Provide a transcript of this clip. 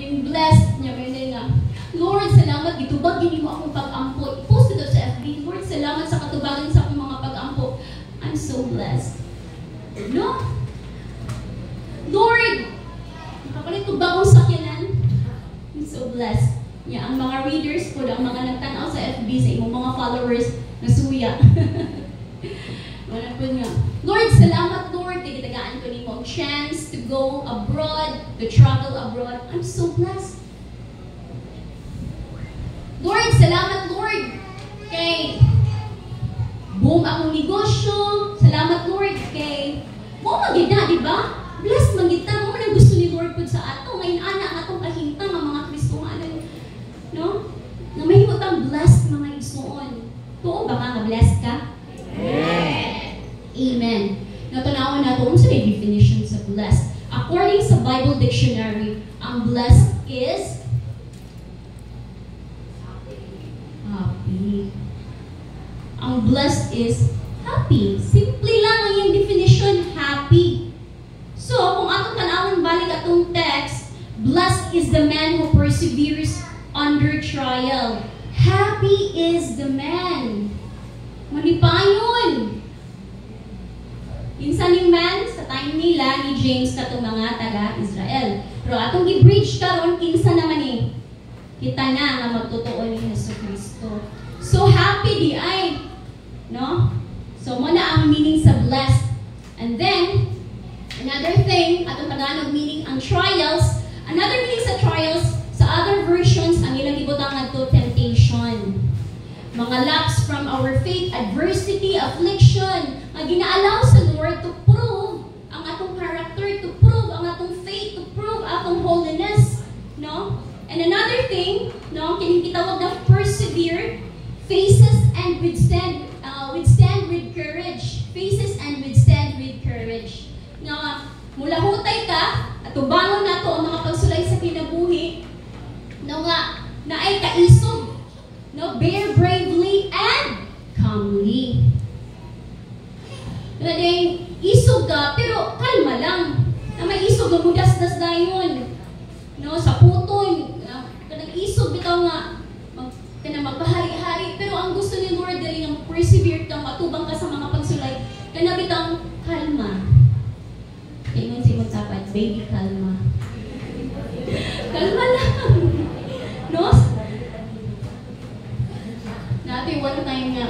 being blessed niya kaya nga. Lord, salamat gitubag gini mo akong pag-ampo. Post ko sa FB. Lord, salamat sa katubagan sa akong mga pag-ampo. I'm so blessed. No? Lord, nakapalit ko bagong sakyanan. I'm so blessed. Yeah, ang mga readers ko, ang mga nagtanaw sa FB sa imong mga followers, nasuya. Wala po nga. Lord, salamat Lord, kaya kitagaan ko ni mo chance to go abroad, to travel abroad. I'm so blessed. Lord, salamat Lord, kay boom akong negosyo. Salamat Lord, kay mo magid na, di ba? Blessed magita mo man ang gusto ni Lord po sa ato. Ngayon ana ang atong kahintang ang mga Kristohanan, no? Na mahimutang blessed mga igsoon. Tuo ba nga blessed ka? Amen. Natunawon na ito, sa definition sa blessed. According sa Bible Dictionary, ang blessed is happy. Ang blessed is happy. Simple lang ang yung definition, happy. So, kung atong tanawon balik atong text, blessed is the man who perseveres under trial. Happy is the man. Malipayon. Insan yung man, sa time nila ni James katong mga taga-Israel. Pero atong i-bridge karon kinsa naman eh. Kita na nga magtotoo ni Jesucristo. So happy di ay, no? So mo na ang meaning sa blessed. And then another thing, atong Tagalog meaning ang trials. Another meaning sa trials, sa other versions ang ilang ibutang adto temptation. Mga lapse from our faith, adversity, affliction, ang ginaalaw sa Lord to prove ang atong character, to prove ang atong faith, to prove atong holiness, no? And another thing, no, kinitawag na persevere, faces and withstand with courage. Faces and withstand with courage. Nga, mula hutay ka, at tubangon na to ang mga pagsulay sa kinabuhi, no nga, na ay kaisog, no, bear bravely and calmly. Naday, isog ka, pero kalma lang. Na may isog, mamudas-das na yun. No, sa puton, kanang isog, bitaw nga, kanang magpahari-hari. Pero ang gusto ni Lord, dali nga persevere kang matubang ka sa mga pagsulay, kanang bitang kalma. Kaya ngon si Magtapat, baby, kalma. Kalma lang. No? Natin one time nga,